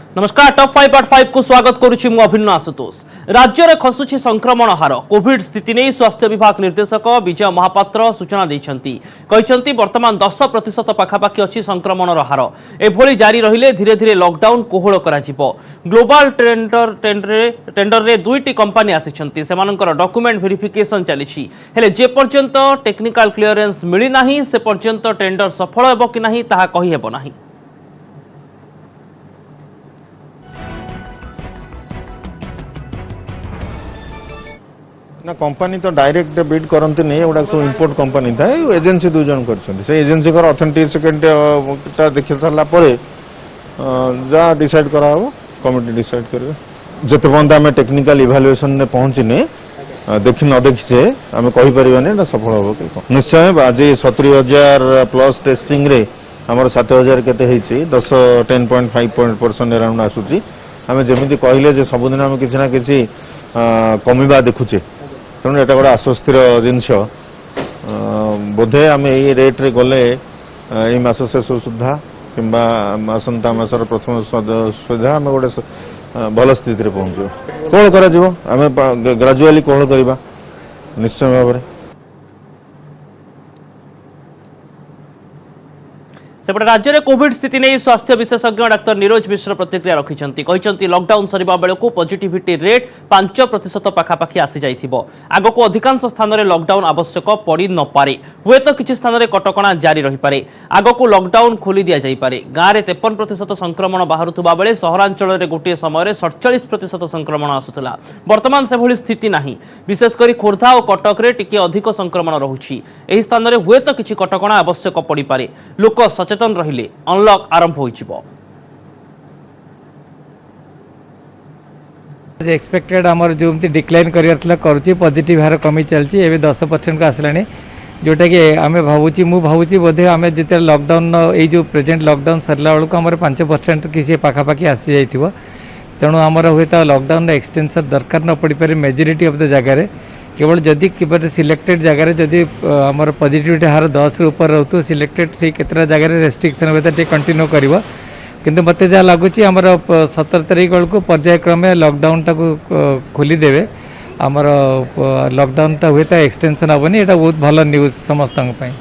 नमस्कार top 5 part 5 को स्वागत करुछि मु अभिन्न आशुतोष। राज्य रे खसुछि संक्रमण हार। कोविड स्थिति नै स्वास्थ्य विभाग निर्देशक विजय महापात्र सूचना दैछन्ती। कहिसन्ती वर्तमान 10% पाखापाखी अछि संक्रमण हार। एभली जारी रहिले धीरे धीरे लॉकडाउन कोहळ करा जिवो। ग्लोबल टेंडर रे दुईटी कंपनी आसिछन्ती। सेमानकर डॉक्यूमेंट वेरिफिकेशन चलिछि। हेले जे पर्यंत टेक्निकल क्लियरेंस मिली नाही से पर्यंत टेंडर सफल हेबो कि नाही ताहा कहि हेबो नाही। ना कंपनी तो डायरेक्ट बिड करते नहीं एगुड़ा सब इंपोर्ट कंपनी था एजेंसी दु जन कर एजेंसी ऑथेंटिकेशन देखि सारा जहाँ डिसाइड करा कमिटी डिसाइड करेंगे जिते पर्यंत आम टेक्निकल इवालुएसन ने पहुंचने देखि न देखीचे आम कहीपर सफल हम कि निश्चय आज 70,000 प्लस टेस्टिंग रे आमर 7,000 के 10.5% अराउंड आसूची आम जमी कहले सबुदिन आम किसी ना कि कमिबा देखुचे तेणु एटा गोटे आश्वस्तिर जिनस बोधे आम ये रेट्रे गले मस शेष सुधा कि आसंता मासर प्रथम सुधा आम गोटे भल स्थिति पहुंचो कौन करें ग्राजुआली कौन करवा निश्चय भाव में। सेपटे राज्य में कोविड स्थिति नहीं स्वास्थ्य विशेषज्ञ डाक्तर नीरज मिश्र प्रतिक्रिया रखिंट लॉकडाउन सरिबा बेलू पॉजिटिविटी रेट 5% पाखापाखि आसी जाइथिबो। आगो को अधिकांश स्थान में लॉकडाउन आवश्यक पड़ी न पारे हुए तो किसी स्थान में कटकणा जारी रही पारे। आगो को लॉकडाउन खोली दिया जाई पारे। गाँव में 53% संक्रमण बाहरुवा बेले सहरांचल में गोटे समय 47% संक्रमण आसुला। वर्तमान से भली स्थिति नहीं। विशेषकर खोर्धा और कटक रे टिके अधिक संक्रमण रहुछि। एही स्थान में हुए तो किसी कटकणा आवश्यक पड़ी पारे। लोक सचेतन रहिले अनलॉक आरंभ होइछिबो। एक्सपेक्टेड आमर जो डिक्लाइन करियरला करूची पॉजिटिव हार कमी चलची एबे 10% को आसलानी जोटा कि आमे भावुची मु भावुची बोधे आमे जिते लॉकडाउन ए जो प्रेजेंट लॉकडाउन सरला बेलू आमर 5% किसी पाखापाखि आसी जाइथिबो। तेणु आमर हुए तो लॉकडाउन एक्सटेंशन दरकार न पड़ी पारे मेजोरिटी ऑफ द जगह केवल जदि सिलेक्टेड जगह जदि आमर पॉजिटिविटी हार 10 ऊपर रहतु सिलेक्टेड से केतरा जगह रेस्ट्रिक्शन हुए तो कंटिन्यू करिवो। किंतु मते जा लागुची आमर 17 तारिख बेलू पर्यायक्रमे लॉकडाउन टाको खोली देवे। आमर लॉकडाउन टा हुए तो एक्सटेंशन हेबनी एटा बहुत भल न्यूज समस्त पई।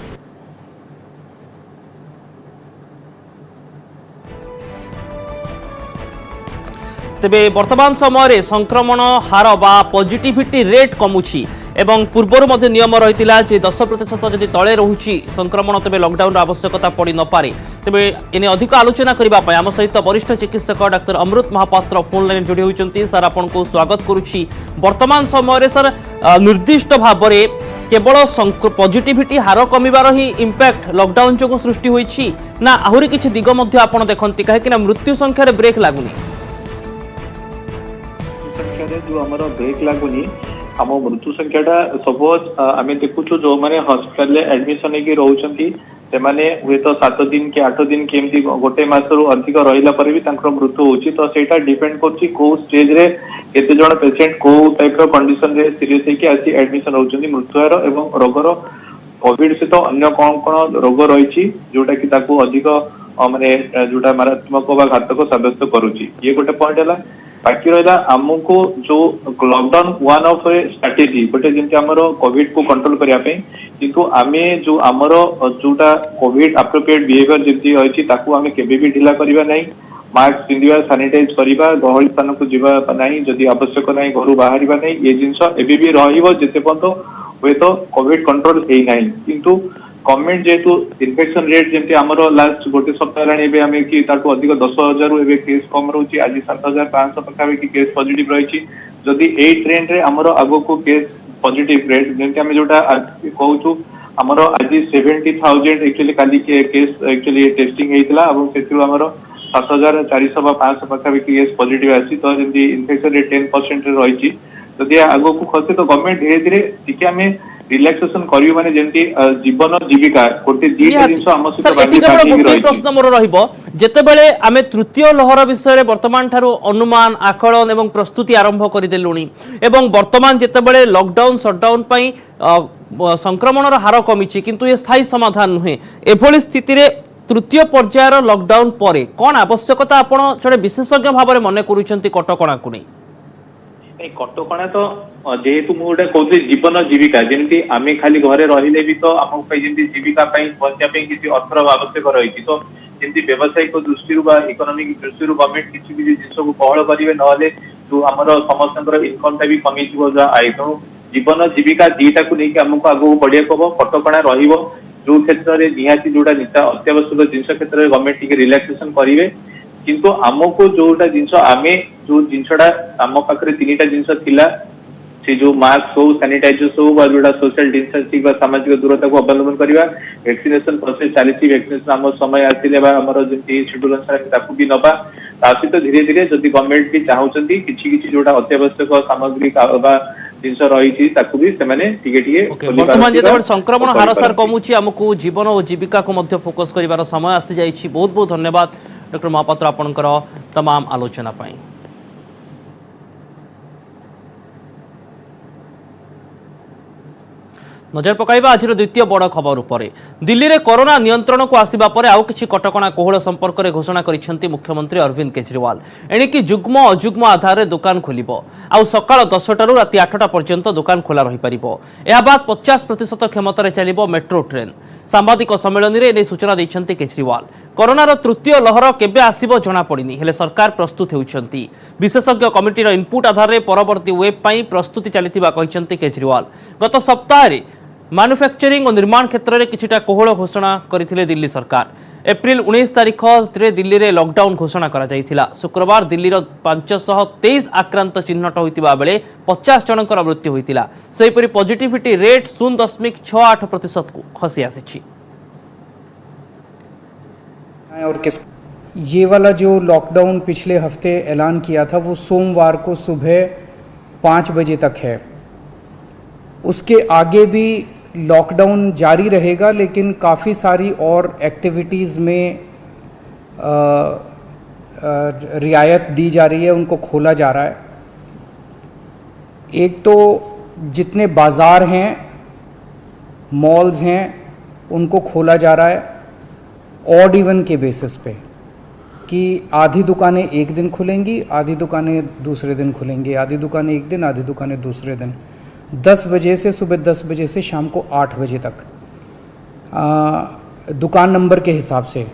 तेबे वर्तमान समय संक्रमण हार बा पॉजिटिविटी रेट कमुछि एवं पूर्वर मध्य नियम रही 10% जदि तले रहुछि संक्रमण तेबे लॉकडाउन आवश्यकता पड़ी न पारे। तेबे एने अधिक आलोचना करबा पय आम सहित वरिष्ठ चिकित्सक डाक्टर अमृत महापात्र फोन लाइन जोड़ी होइचंती। सर आपन को स्वागत करुछि। वर्तमान समय सर निर्दिष्ट भाव में केवल पॉजिटिविटी हार कमिबार ही इंपैक्ट लॉकडाउन जो सृष्टि होइछि ना आहुरी किछि दिग मध्य आपन देखंती काहे ना मृत्यु संख्या रे ब्रेक लागुनी जो हमारा ब्रेक लागुनी आम मृत्यु संख्याटा सपोज आम देखुचु जो मैंने हॉस्पिटल एडमिशन होगी रोचंती हुए तो 7 दिन के 8 दिन केमती गोटे मास रु अधिक रहिला पर भी मृत्यु होची। तो सेटा डिपेंड करची को स्टेज रे केते जण पेशेंट को टाइप रो कंडीशन रे सीरियस है कि आसी एडमिशन होचंती मृत्युर एवं रोगर कोविड से तो अन्य कौन कौन रोग रही जोटा कि ताकू अधिक माने जोटा मारात्मक व घातक साब्यस्त करूची। ये गोटे पॉइंट है। बाकी रहा आमको जो लॉकडाउन वन ऑफ स्ट्रेटेजी गोटे जमी आम कोविड को कंट्रोल करने किंतु आमे जो आमर जोटा कोविड एप्रोप्रिएट बिहेवियर जमी रही आम केबे ढिला करवा नहीं। मास्क पिंधा सानिटाइज करवा गहली स्थान को जीवा नहीं जदि आवश्यक नहीं घर बाहर नहीं ये जिनस एबी जिते पर्यंत हुए तो कोविड कंट्रोल है ना किंतु गवर्नमेंट जेहेतु इन्फेक्शन रेट जमी आमर लास्ट गोटे सप्ताह है कि अधिक 10,000 रु केस कम रोचे। आज 7,500 पाखापाखि केस पॉजिटिव रही। जदि ए ट्रेंड रे आमर आगो को केस पॉजिटिव रेट जमी आम जोटा कहूँ आमर आज 70,000 एक्चुअली काली केस एक्चुअली टेस्टिंग होता से आमर 7,400 500 पाखापाखि केस पॉजिटिव आसी। तो जमी इन्फेक्शन रेट 10% रही जदि आगो को खसे तो गवर्नमेंट धीरे धीरे टिके आम रिलैक्सेशन करियो माने जेंति जीवन जीविका कोटे दीटा जिंस हम सहित प्रश्न मोर रहिबो जेते बेले आमे तृतीय लहर विषय रे वर्तमान थारो अनुमान आकलन एवं प्रस्तुति आरंभ करि देलुनी एवं वर्तमान जेते बेले लॉकडाउन शटडाउन पई संक्रमण रो हार कमिछि किंतु ये स्थायी समाधान नुहे। एभली स्थिति रे तृतीय पर्यायर लॉकडाउन पर कौन आवश्यकता आपण जड़े विशेषज्ञ भाव में मन करुँच कटकणा को नहीं कटकणा तो जेहेतु मुझे कहते जीवन जीविका जमी आम खाली घरे रही भी तो आम जीविका बचा किसी अर्थर आवश्यक रही तो जमी व्यावसायिक दृष्टि इकोनोमिक दृष्टि गवर्नमेंट किसी भी जिन को बहल करेंगे ना जो आम समस्त इनकम भी कमी आए तेणु जीवन जीविका दीटा को लेकिन आमको आगू बढ़िया हम कटकणा जो क्षेत्र में निहाती जोटा अत्यावश्यक जिन क्षेत्र में गवर्नमेंट टी रिलैक्सेशन करेंगे किंतु आमको जोटा जिनस आम जो जिनसा आम पाखे तीन टा जिनस थिला से जो मास्क हो सैनिटाइजर्स हो जोटा सोशल डिस्टेंसिंग सामाजिक दूरता को अवलंबन करवा वैक्सीनेशन प्रोसेस चली वैक्सीनेशन आम समय आसिले आमर जमी शेड्यूल अनुसार भी नवा सहित धीरे धीरे जदि गवर्नमेंट भी चाहूँगी किसी जोटा अत्यावश्यक सामग्री जिनस रही वर्तमान जो संक्रमण हार सार कमुची आमको जीवन और जीविका को फोकस कर समय आसी जाइए। बहुत बहुत धन्यवाद डॉक्टर महापात्र आपणकर तमाम आलोचना पाई। नजर पकाइबा आज द्वितीय बड़ खबर उपर दिल्ली में कोरोना नियंत्रण को आसिबा परे आउ किछि कटकणा कोहल संपर्क में घोषणा करिसेंति मुख्यमंत्री अरविंद केजरीवाल। एणिकी जुग्म अजुग्म आधार में दुकान खोलिबो आउ सकाळ 10टा रु राति 8टा पर्यंत दुकान खोला रही पारिबो। एहा बाद 50% क्षमतार चलिबो मेट्रो ट्रेन। सांबादिक सम्मेलन में सूचना दैछंति केजरीवाल। कोरोनार तृतीय लहर केबे आसिबो जणा पड़िनी हेले सरकार प्रस्तुत होउछंती। विशेषज्ञ कमिटीर इनपुट आधार में परवर्ती वेब पई प्रस्तुति चलिथिबा कहिसंति केजरीवाल। गत सप्ताह मैन्युफैक्चरिंग और निर्माण क्षेत्र में किछिटा कोहल घोषणा करथिले दिल्ली सरकार। एप्रिल 19 तारिख दिल्ली में लॉकडाउन घोषणा करा जायथिला। शुक्रवार दिल्ली 523 आक्रांत चिन्हट होइतिबा बेले 50 जनकर मृत्यु होइतिला। सेहिपरि पॉजिटिविटी रेट 0.68% को खसी आसिछि। और ये वाला जो लॉकडाउन पिछले हफ्ते ऐलान किया था वो सोमवार को सुबह 5 बजे तक है। उसके आगे भी लॉकडाउन जारी रहेगा लेकिन काफ़ी सारी और एक्टिविटीज़ में रियायत दी जा रही है, उनको खोला जा रहा है। एक तो जितने बाज़ार हैं, मॉल्स हैं, उनको खोला जा रहा है ऑड इवन के बेसिस पे कि आधी दुकानें एक दिन खुलेंगी, आधी दुकानें दूसरे दिन खुलेंगी, आधी दुकानें एक दिन, आधी दुकानें दूसरे दिन। 10 बजे से सुबह 10 बजे से शाम को 8 बजे तक दुकान नंबर के हिसाब से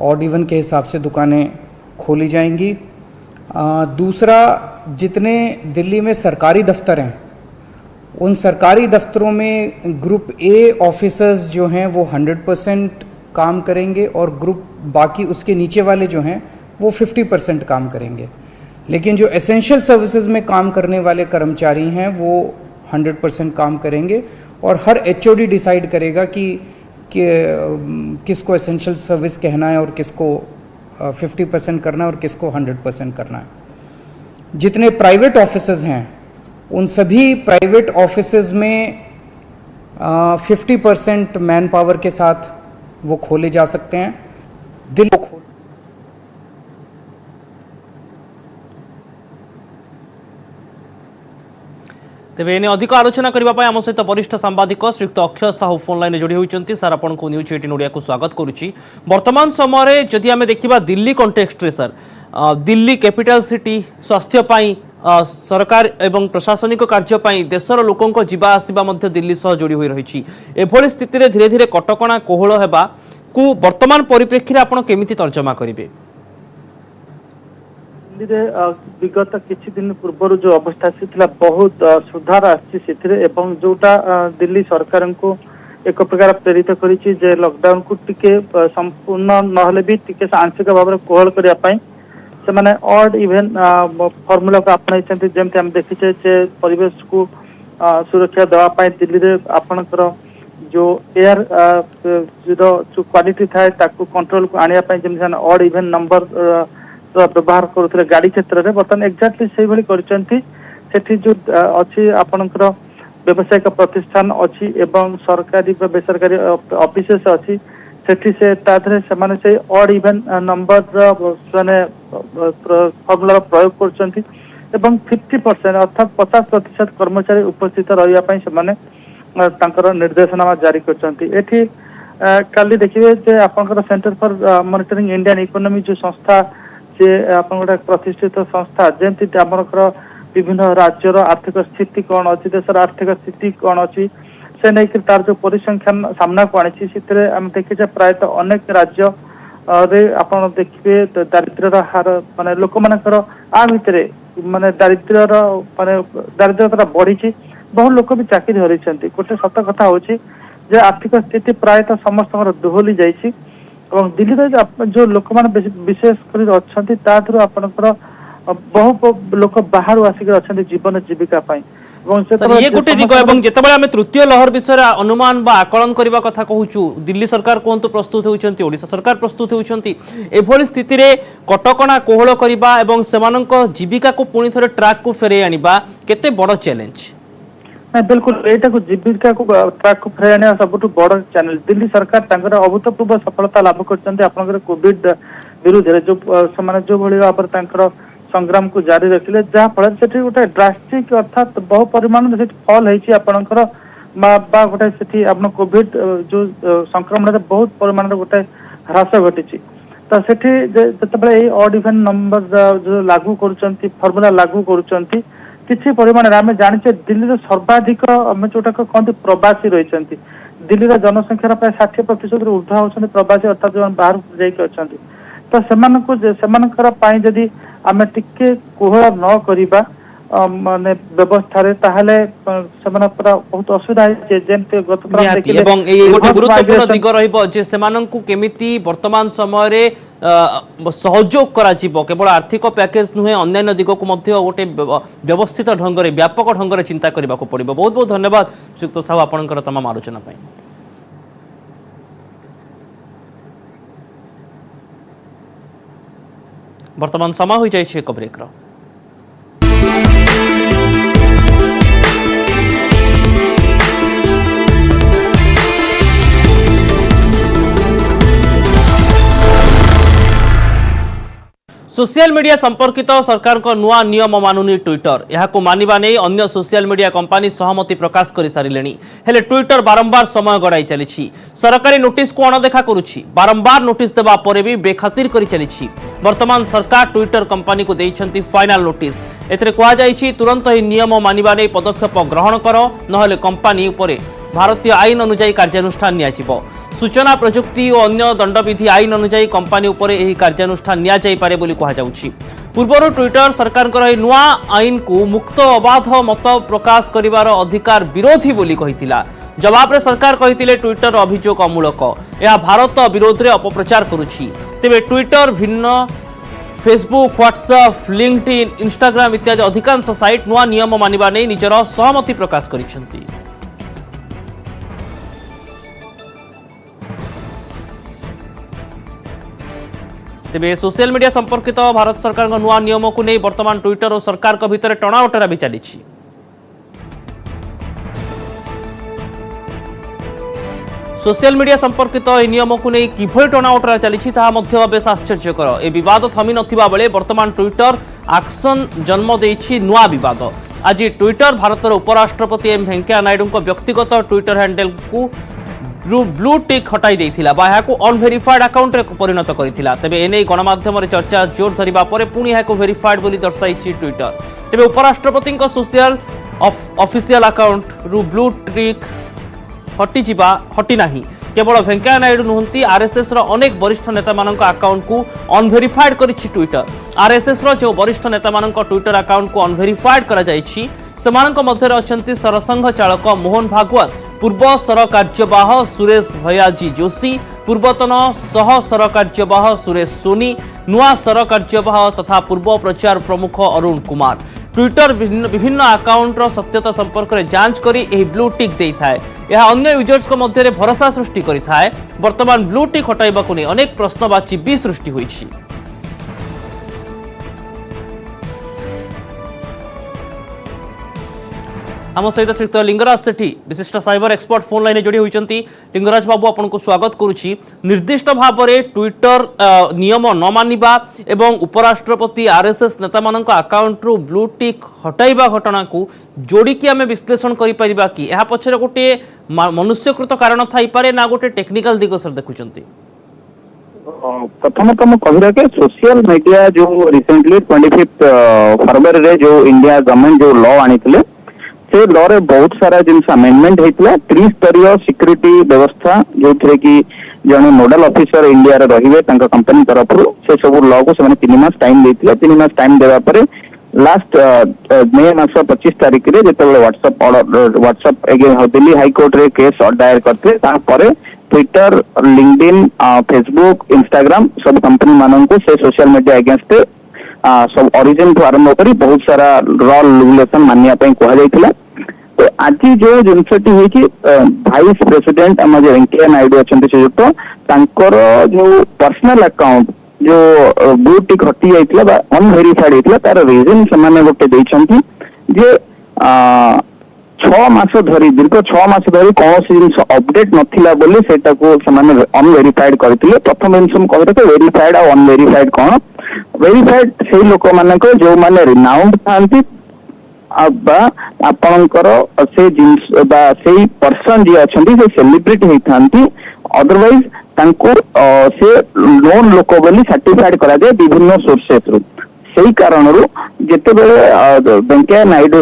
ऑड इवन के हिसाब से दुकानें खोली जाएंगी। दूसरा, जितने दिल्ली में सरकारी दफ्तर हैं उन सरकारी दफ्तरों में ग्रुप ए ऑफिसर्स जो हैं वो 100% काम करेंगे और ग्रुप बाकी उसके नीचे वाले जो हैं वो 50% काम करेंगे। लेकिन जो एसेंशियल सर्विसेज में काम करने वाले कर्मचारी हैं वो 100% काम करेंगे और हर एचओडी डिसाइड करेगा कि किसको एसेंशियल सर्विस कहना है और किसको 50% करना है और किसको 100% करना है। जितने प्राइवेट ऑफिसेज हैं उन सभी प्राइवेट ऑफिसेज में 50% मैन पावर के साथ वो खोले जा सकते हैं। दिल्ली को तेबे एने अधिक आलोचना करने आम सहित वरिष्ठ सांबादिक श्रीयुक्त अक्षय साहू फोन लाइन जोड़ी होती। सर आपन को न्यूज 18 ओडिया को स्वागत करुच्ची। वर्तमान समय जदि आम देखा दिल्ली कंटेक्स्ट रे सर दिल्ली कैपिटल सिटी स्वास्थ्य पाई सरकार एवं प्रशासनिक कार्य देशर लोकों जीवा आसवा दिल्ली सह जोड़ी हुई रही। एभली स्थिति रे धीरे धीरे कटकणा कोहल होगा को वर्तमान परिप्रेक्षी आपण केमिति तर्जमा करिवे? विगत किछि दिन पूर्व जो अवस्था से बहुत सुधार आम जोटा दिल्ली सरकार को एक प्रकार प्रेरित करिछि जे लॉकडाउन को टिके संपूर्ण नहले भी टिके आंशिक भाव में कोहल करने से माने ऑड इवन फॉर्मूला को अपनाई जमती आम देखीचे जे परिवेश को सुरक्षा देवाई दिल्ली रे आपणकर जो एयर जो क्वालिटी थाए ताकू कंट्रोल को आनिया जमती ऑड इवन नंबर व्यवहार करुले गाड़ी क्षेत्र में बर्तमान एक्जाक्टली से भाई कर जो अच्छी आपणकर व्यवसायिक प्रतिष्ठान अच्छी एवं सरकारी बेसरकारी ऑफिसेस अच्छी से से ऑड इवन नंबर फर्मुला प्रयोग कर 50% अर्थात 50% कर्मचारी उपस्थित रही निर्देशनामा जारी कर काली देखिए जे आपनकर centre for monitoring Indian economy जो संस्था से आपन गोटे प्रतिष्ठित संस्था जेमती आपनकर विभिन्न राज्यर आर्थिक स्थिति कौन अच्छी देशर आर्थिक स्थिति कौन अच्छी से नहीं तार जो परिसंख्यान सामना को आनी से आम देखीचे प्रायतः अनेक राज्य रे आपण देखिए दारिद्र्यर हार माने लोक मानकर आ भितरे माने दारिद्र्यर माने दारिद्र्यता बढ़ी बहुत लोक भी चाकरी हरइछंती गोटे सत कथा होची जे आर्थिक स्थिति प्रायतः समस्त दोहली जाइछि और दिल्ली रे जो लोक मान विशेष कर अछंती ताथरो आपनकर बहु लोक बाहर आसिक अछंती जीवन जीविका पाई सर ये गोटे दिग एवं जेतेबेले आमे तृतीय लहर विषय अनुमान बा आकलन करबा कथा कहूछु दिल्ली सरकार कोंतु प्रस्तुत होउचंती ओडिशा सरकार प्रस्तुत होउचंती एभली स्थिति रे कटकणा कोहळ करबा एवं सेमानक जीविका को पुणी थरे ट्रैक को फेरे आनिबा केते बड़ चैलेंज नहीं बिल्कुल एटा को जीविका को ट्रैक को फेरे आनिबा सबटु बड़ चैलेंज दिल्ली सरकार तांकर अभूतपूर्व सफलता लाभ करचंती आपनकर कोविड विरुद्ध रे जो समान जो भली भाबर तांकर संग्राम को जारी रखिले जहाँ फल से गोटे ड्रास्टिक अर्थात बहु परिमाण से फल है आपणकर गोटे से कोविड जो संक्रमण बहुत परिमाण गोटे ह्रास घटी तो से ऑड इवन नंबर जो लागू कर फर्मुला लागू कर किसी परिमाण आम जाने दिल्ली सर्वाधिक आम जोटा कहते प्रवासी रही दिल्ली जनसंख्यार प्राय 60% ऊर्ध्व होती प्रवासी अर्थात जो बाहर जाइए तो से जदि आम टिके कोहल न करिबा माने व्यवस्था रे ताहले सेमान पूरा बहुत असुविधा है जेंते गतथरा देखिले एवं ए गोटे गुरुत्वपूर्ण दिग रहइबो जे सेमानंकु केमिति वर्तमान समय रे सहयोग करा जिवो केवल आर्थिक पैकेज नुहे अन्य दिग को मध्य गोटे व्यवस्थित ढंग रे व्यापक ढंग रे चिंता करबा को पड़िबो बहुत बहुत धन्यवाद श्रीयुक्त साहू आपनकर तमाम आलोचना पई वर्तमान समय हो जाए एक ब्रेक रो सोशल मीडिया संपर्कित सरकार को नुआ नियम मानुनी ट्विटर यहां मानिबा नहीं अन्य सोशल मीडिया कंपनी सहमति प्रकाश कर सारे हेले ट्विटर बारंबार समय गड़ाई चली सरकारी नोटिस को अणदेखा करुछि बारंबार नोटिस देवा परे भी बेखातिर कर चली वर्तमान सरकार ट्विटर कंपनी को देइछंती फाइनल नोटिस एथरे कहा जाइछि तुरंत ही नियम मानिबा नहीं पदक्षेप ग्रहण कर नहले कंपनी उपरे भारतीय आईन अनुଯାयी कार्यानुष्ठान नियाजिबो सूचना प्रजुक्ति और अन्य दंडविधि आईन अनुଯାयी कंपनी उपरे एही कार्यानुष्ठान निया जाई पारे बोली कहा जाउछि पूर्वर ट्विटर सरकार नुआ आईन को मुक्त अबाध मत प्रकाश करिवार अधिकार विरोधी बोली कहितिला जवाब रे सरकार कहितिले ट्विटर अभियोग अमूलक यह भारत विरोध रे अपप्रचार करुछि तेबे ट्विटर भिन्न फेसबुक व्हाट्सएप लिंक्डइन इंस्टाग्राम इत्यादि अधिकांश साइट नुआ नियम मानिबा नै निजर सहमति प्रकाश करिसेंती तेबे सोशल मीडिया संपर्कित भारत सरकार नुआ नियम को नहीं वर्तमान ट्विटर और सरकार को भितर टणाओटरा भी चली सोशल मीडिया संपर्कित यह नियम को नहीं किभली टणाओटरा चली बेस आश्चर्यकर ए विवाद थमी नथिबा बेले वर्तमान ट्विटर एक्शन जन्म देछि नुआ विवाद आज ट्विटर भारतर उपराष्ट्रपति एम वेंकैया नायडू को व्यक्तिगत ट्विटर हैंडल को ब्लू टिक हटाई देथिला बायाको अनवेरिफाइड अकाउंट रे परिणत करिथिला तबे एने गणमाध्यम रे चर्चा जोर धरिबा परे पुणी याको वेरिफाइड बोली दर्शाइछि ट्विटर तबे उपराष्ट्रपति को सोशल ऑफिशियल अकाउंट रु ब्लू टिक हटी नाही केवल वेंकैया नायडू नुहंती आरएसएस रो अनेक वरिष्ठ नेता मानक अकाउंट को अनवेरिफाइड करिछि ट्विटर आरएसएस रो जो वरिष्ठ नेता मानक ट्विटर अकाउंट को अनवेरिफाइड करा जाइछि समानक मध्य अछंती सरसंघ चालक मोहन भागवत पूर्व सरकार्यवाह सुरेश भयाजी जोशी पूर्वतन सह सरकार्यवाह सुरेश सोनी नुआ सरकार्यवाह तथा पूर्व प्रचार प्रमुख अरुण कुमार ट्विटर विभिन्न अकाउंट सत्यता संपर्क में जांच करी एही ब्लू टिक देइथाय यह अन्य यूजर्स को मध्य भरोसा सृष्टि करिथाय वर्तमान ब्लू टिक हटाइबा को नै अनेक प्रश्नवाची भी सृष्टि होइछि आम सहित श्रीयुक्त लिंगराज सेठी विशिष्ट साइबर एक्सपर्ट फोन लाइन जोड़ी होती। लिंगराज बाबू आपको स्वागत करुच्ची। निर्दिष्ट भाव में ट्विटर नियम न मानिबा एवं उपराष्ट्रपति आरएसएस नेता मान अकाउंट रु ब्लू टिक हटाइबा घटना को जोड़िकी आम विश्लेषण कर कि यह पछरे गोटे मनुष्यकृत कारण थाई पारे ना गोटे टेक्निकल दिग सर देखुंती। प्रथम तो मुझे कि सोशल मीडिया जो रिसेंटली 25 फरवरी रे जो इंडिया गवर्नमेंट जो लॉ आनी से लॉ रे बहुत सारा जिनस अमेंडमेंट होता त्रिस्तरीय सिक्योरिटी व्यवस्था जो थे कि जन नोडल ऑफिसर इंडिया रे रहिबे तांका कंपनी तरफ से सब लॉ को से 3 मास टाइम देथिले। 3 मास टाइम देवा परे लास्ट मे मास 25 तारिख रे जेते व्हाट्सएप दिल्ली हाई कोर्ट रे केस दायर करते तापर ट्विटर लिंक्डइन फेसबुक इंस्टाग्राम सब कंपनी मानन को से सोशल मीडिया अगेंस्ट सब ओरिजिन ठू आरंभ करी बहुत सारा रॉ रेगुलेशन मानिया पई कहा जायतिला। तो आज जो जिनसटी है कि वाइस प्रेसिडेंट हम जो वेंकैया नायडू अछंती से जुटो तांकर जो पर्सनल अकाउंट जो ब्लू टिक हटी जायतिला बा अनवेरिफाइड होइतिला तार रीजन से माने गोटे दैछंती जे 6 मास धरी दीर्घ 6 मास धरी कौन सी जिन अपडेट नथिला बोली सेटा को समान अनवेरिफाइड करथिले। प्रथम जिन कहरे तो वेरिफाइड और अनवेरिफाइड कौन वेरिफाइड से लोक मान को जो माने रिनाउंड थांती आपणकर से जिन्स से पर्सन जी अच्छी से सेलिब्रिटी होती अदरवाइज तांको से लोन लोक बोली सर्टिफाइड करा जाए विभिन्न सोर्सेस रु से कारण जिते वेंकैया नायडू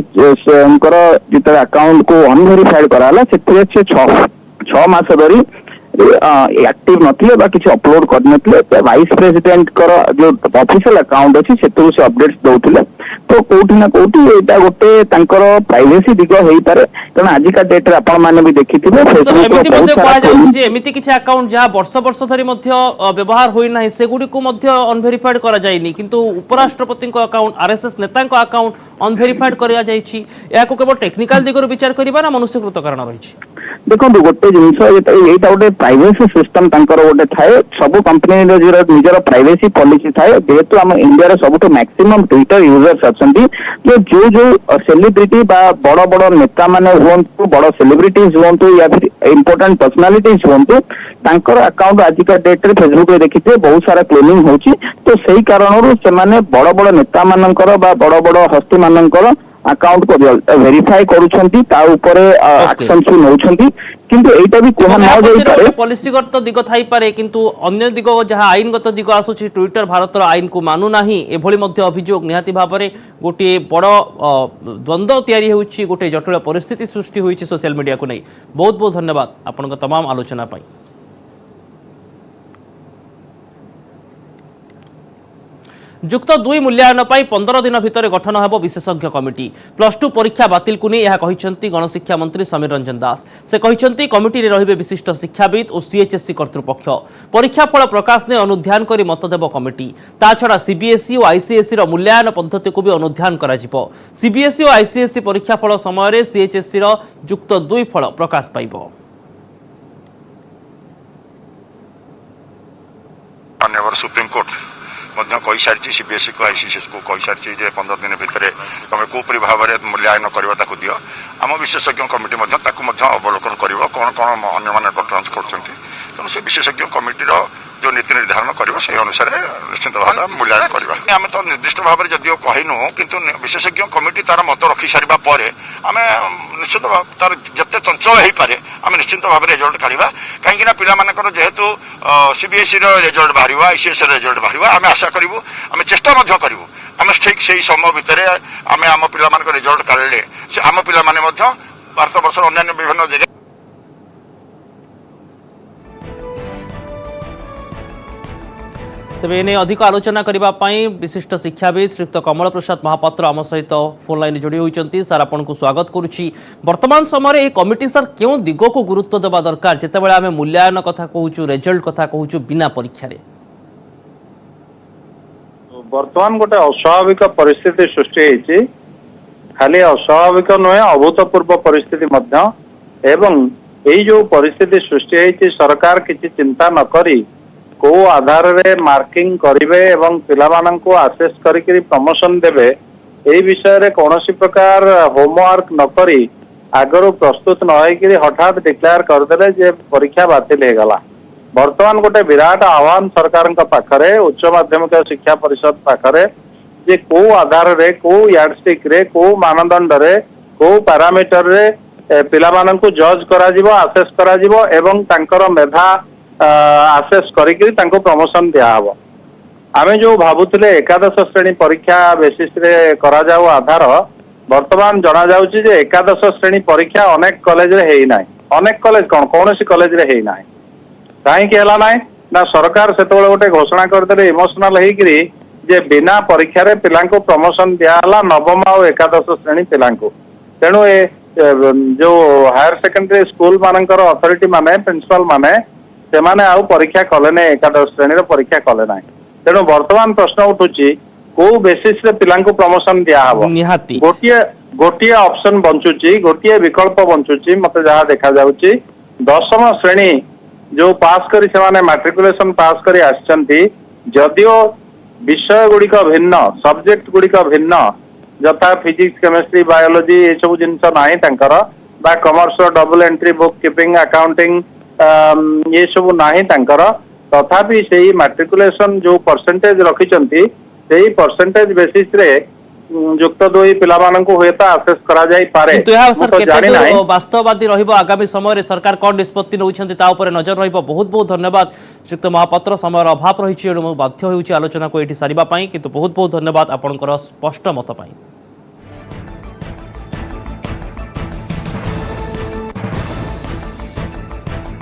जिते अकाउंट को अनवेरिफाइड कराला से 6 मास धरी एक्टिव नथिले बा किछ अपलोड कर नथिले वाइस प्रेसिडेंट कर जो ऑफिशियल अकाउंट अछि सेतु से अपडेट्स दउथिले। तो कोठी ना कोठी एटा गोटे तांकर प्राइवेसी दिग होई पारे कारण आज का डेट रे आपण माने भी देखिथिबे फेसबुक एमिति मध्ये कहा जाउछि जे एमिति किछ अकाउंट जहा वर्ष वर्ष धरि मध्ये व्यवहार होई नाही सेगुडी को मध्ये अनवेरिफाइड करा जायनी किंतु उपराष्ट्रपति को अकाउंट आरएसएस नेता को अकाउंट अनवेरिफाइड करा जायछि। या को केवल टेक्निकल दिगरु विचार करिबा ना मनुष्यकृत कारण रहिछि। देखो गोटे जिनस एटा गोटे प्राइवेसी सिस्टम तांकर गोटे थाए सब कंपनी निजर प्राइवेसी पॉलिसी थाए जेहेतु आम इंडिया रे सबुठ मैक्सिमम ट्विटर यूजर्स अछंती जो जो सेलिब्रिटी बा बड़ बड़ नेता माने हुंतु बड़ सेलिब्रिटीज हुंतु या फिर इंपोर्टेंट पर्सनालिटीज हुंतु तांकर अकाउंट आज का डेट रे फेसबुक रे देखिथे बहुत सारा क्लेमिंग होची। तो सही कारणरू से माने बड़ बड़ नेता मानकर बा बड़ बड़ हस्ती मानकर अकाउंट को वेरीफाई करूछंती ता ऊपर एक्शन सु नउछंती किंतु एटा भी कोहा न जाई पारे पॉलिसीगत दिग थाई पारे किंतु अन्य दिग जहां आईनगत दिग आसुची ट्विटर भारतर आईन को मानु नाही एभली मध्ये अभियोग निहाती भाबरे गोटे बड़ द्वंद्व तयारी होउची गोटे जटिल परिस्थिति सृष्टि होईची सोशल मीडिया को नै। बहुत बहुत धन्यवाद आपनका तमाम आलोचना पाई। जुक्त 2 मूल्यांकन 15 दिन भितर गठन हेब विशेषज्ञ कमिटी। +2 परीक्षा बातिल को नहीं कहते गणशिक्षा मंत्री समीर रंजन दास। से कहते कमिटी रहिबे विशिष्ट शिक्षाविद और सीएचएससी कर्तृपक्ष। परीक्षा फल प्रकाश ने अनुध्यान कर मत देव कमिटी। ता छड़ा सीबीएसई और आईसीएसई रो मूल्यांकन पद्धति को भी अनुध्यान करा जिवो। सीबीएसई और आईसीएसई परीक्षा फल समय सीएचएससी रो जुक्त 2 फल प्रकाश पाइबो। सुप्रीम कोर्ट कही सारी सीबीएसई को आईसीएसई को कही सारी 15 दिन भितर तुम कोपरी भाव में मूल्यांकन करवा दियो आम विशेषज्ञ कमिटी अवलोकन कर कौन कौन अन्य मैंने परफॉर्मेंस कर से विशेषज्ञ कमिटी जो नीति निर्धारण कर अनुसार निश्चित भाव मूल्यांकन करवा। आम तो निर्दिष्ट भाव में जदिव कहनु किंतु विशेषज्ञ कमिटी तार मत रखी सारा पर आम निश्चित भाव तार जिते चंचल हो पारे आम निश्चित भाव रिजल्ट काढ़ा कहीं पिला जेहेतु सीबीएसई रिजल्ट बाहर आईसीएसई रिजल्ट बाहर आम आशा करूँ आम चेष्टा करूँ आम ठीक से समय भितर आम आम पिला रिजल्ट काढ़ले आम पिला भारत वर्ष अन्य विभिन्न जगह तेज एने अधिक आलोचना करने विशिष्ट शिक्षाविद श्रीयुक्त कमल प्रसाद महापात्र आम सहित फोन लाइन जोड़ी होती। सर आपन को स्वागत करुच्ची। वर्तमान समय कमिटी सर क्यों दिग को गुरुत्व देवा दरकार जितेबाला आम मूल्यांकन कथा कहूँ रिजल्ट कथा कहूँ बिना परीक्षा वर्तमान गोटे अस्वाभाविक परिस्थिति सृष्टि होती खाली अस्वाभाविक नुहे अभूतपूर्व परिस्थिति एवं यही जो परिस्थिति सृष्टि होती सरकार किसी चिंता न करी को आधार रे मार्किंग करिवे एवं पिलामान को आसेस करी प्रमोशन देवे ए विषय रे कौन प्रकार होमवर्क न करी आगर प्रस्तुत न होकर हठात डिक्लेयर करदे जे परीक्षा बातिल हो गला। वर्तमान गोटे विराट आह्वान सरकार पाखरे उच्च माध्यमिक शिक्षा परिषद पाखरे जे को आधार रे को यार्डस्टिक रे को मानदंड रे को पैरामीटर रे पिला माननकु जज करा जिवो असेस करा जिवो एवं तांकर मेधा असेस करिकरी तांको प्रमोशन दिया हबो। आमे जो भाबुथिले एकादश श्रेणी परीक्षा बेसिस रे करा जाऊ आधार वर्तमान जना जाउची जे एकादश श्रेणी परीक्षा अनेक कॉलेज रे हेई नाही। अनेक कॉलेज कौनसी कॉलेज रे हेई नाही कहीं है ना ना सरकार से गोटे घोषणा करदे इमोशनाल होकर जे बिना परीक्षा रे पिला प्रमोशन दियाला नवम और एकादश श्रेणी पिला तेणु ए जो हायर सेकेंडरी स्कूल मानकर अथॉरिटी माने प्रिंसिपल माने से माने आउ परीक्षा कले ना एकादश श्रेणी रे परीक्षा कले ना। तेणु वर्तमान प्रश्न उठुची को बेसिस रे पिला प्रमोशन दिया हबो। गोटे ऑप्शन बंचुची गोटे विकल्प बंचुची मते जहाँ देखा जाउची दशम श्रेणी जो पास करी से माने मैट्रिकुलेशन पास करी आछंती जदियो विषय गुड़िक भिन्न सब्जेक्ट गुड़िक भिन्न जथा फिजिक्स केमिस्ट्री बायोलॉजी ये सब जिनस नाही तांकर बा commerce double entry book keeping accounting ये सब नाही तांकर तथापि सेही मैट्रिकुलेशन जो परसेंटेज रखिचंती सेही परसेंटेज बेसिस रे युक्त दुई पिला माननकु होयता असेस करा जाई पारे। तो यह सर केते वास्तववादी रहिबो आगामी समय रे सरकार कोन निष्पत्ति नउछंती ता ऊपर नजर रहिबो। बहुत बहुत धन्यवाद श्रीयुक्त महापात्र समय अभाव रहिछि एणु म बाध्य होउछि आलोचना को एठी सारिबा पई किंतु बहुत बहुत धन्यवाद आपनकर स्पष्ट मत पई।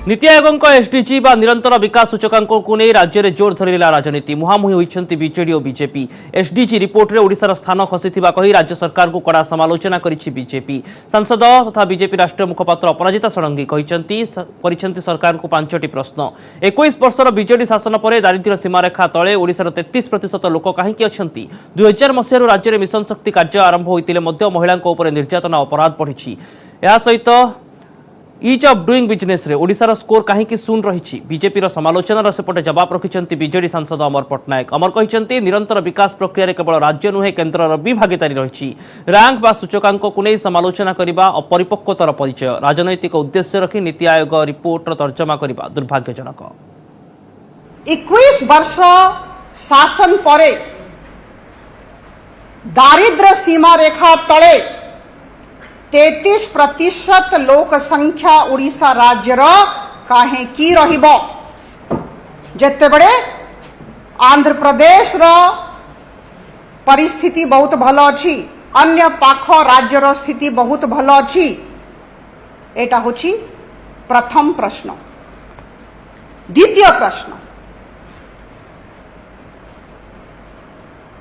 नीति आयोग एसडीजी बा निरंतर विकास सूचकांक को नहीं राज्य में जोर धरला राजनीति मुहांमुही होती बीजेडी और बीजेपी। एसडीजी रिपोर्ट रे ओडिशार स्थान खसीथिबा कही राज्य सरकार को कड़ा समालोचना करिछि बीजेपी। सांसद तथा बीजेपी राष्ट्रीय मुखपात्र अपराजिता षडंगी करिसेंती सरकार को 5टी प्रश्न। 21 वर्षर बीजेडी शासन पर दारिद्र्य सीमारेखा तले ओडिशार 33% लोक कहीं अच्छी। 2000 मसीह राज्य में मिशन शक्ति कार्य आरंभ होते महिला निर्यातना अपराध बढ़ी। यह सहित इज ऑफ डूइंग बिजनेस रे ओडिशार स्कोर कहीं शून्य रही। बीजेपी समालोचनार सेपटे जवाब रखिंट बीजेडी सांसद अमर पट्टनायक। अमर कहते निरंतर विकास प्रक्रिया केवल राज्य नुहे केन्द्र भी भागीदारी रही। रैंक बा सूचकांक को नहीं समालोचना करने अपरिपक्वतार परिचय। राजनैतिक उद्देश्य रखी नीति आयोग रिपोर्टर तर्जमा करने दुर्भाग्यजनक। 21 वर्ष शासन परे दारिद्र्य सीमा रेखा तले 33% लोक संख्या ओडिशा राज्यर काहे की रहिबो। जेते बड़े आंध्र प्रदेश रो परिस्थिति बहुत भलो अछि अन्य पाख राज्यर स्थिति बहुत भलो अछि। एटा होछि प्रथम प्रश्न। द्वितीय प्रश्न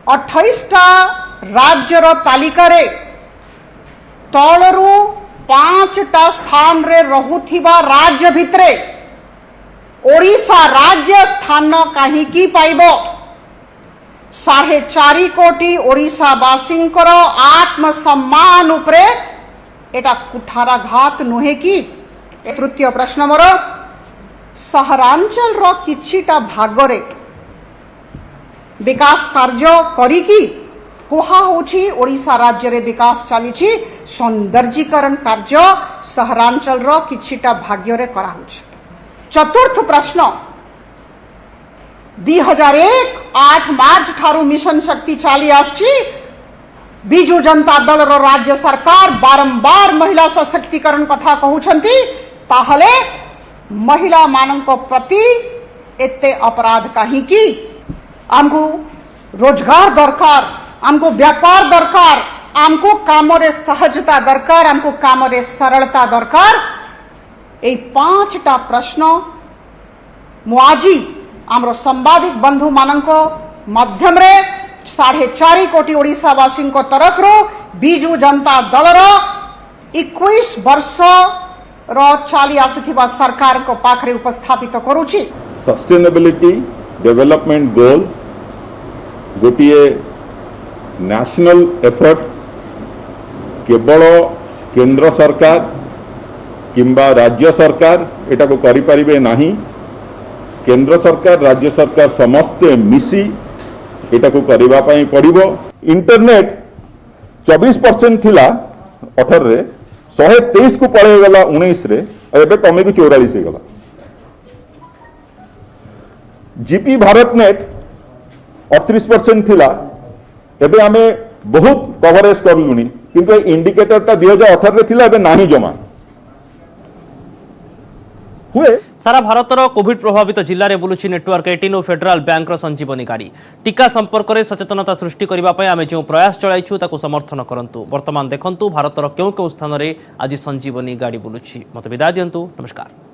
28टा राज्यर तालिका रे तलरू 5टा स्थान रे रहुथिबा राज्य भितरे ओडिशा राज्य स्थान कहीं की पाइबो। 4.5 कोटी ओडिशावासींकर आत्मसम्मान उपरे एटा कुठाराघात नुहे की। तृतीय प्रश्न मोर सहरांचल रो किछिटा भागरे विकास कार्य करिकी कुहा होछि ओडिशा राज्य रे विकास चली सौंदर्यीकरण कार्य सहरांचल रो किछिटा भाग्य रे करा होछि। चतुर्थ प्रश्न 2001 8 मार्च ठारू मिशन शक्ति चली आछि। बिजु जनता दल रो राज्य सरकार बारंबार महिला सशक्तिकरण कथा कहउछंती ताहले महिला मानक प्रति एते अपराध कहीं की। हमको रोजगार दरकार हमको व्यापार दरकार हमको काम रे सहजता दरकार हमको काम रे सरलता दरकार। ए 5टा प्रश्न मुआजी आमरो संवादिक बंधु मानक माध्यम रे 4.5 कोटी ओडिशावासी तरफ रो बिजु जनता दल रो 21 वर्ष रो चली आसुथिबा सरकार को पाखरे उपस्थापित करूची। सस्टेनेबिलिटी डेवलपमेंट गोल गोटिए नेशनल एफर्ट केवल केंद्र सरकार किंबा राज्य सरकार एटा को करि परिबे नाही। केंद्र सरकार राज्य सरकार समस्ते मिसी एटा को करिबा पई पड़िबो। इंटरनेट 24% थिला 18 रे 123 को पलैगला 19 रे एबे कमी भी 44 हो गला। जीपी भारत नेट 38% थिला एबे आमे बहुत कवरेज करलुनी किंतु इंडिकेटर ता 2018 रे थिला एबे नाही जमा हुए। सारा भारतर कोविड प्रभावित जिले में बुलुची नेटवर्क 18 और फेडराल बैंक संजीवनी गाड़ी टीका संपर्क में सचेतनता सृष्टि करने आम जो प्रयास चलाइछु ताकू समर्थन करंतु। वर्तमान देखंतु भारतर क्यों क्यों स्थान में आज संजीवनी गाड़ी बुलुची। मत विदाय दियंतु, नमस्कार।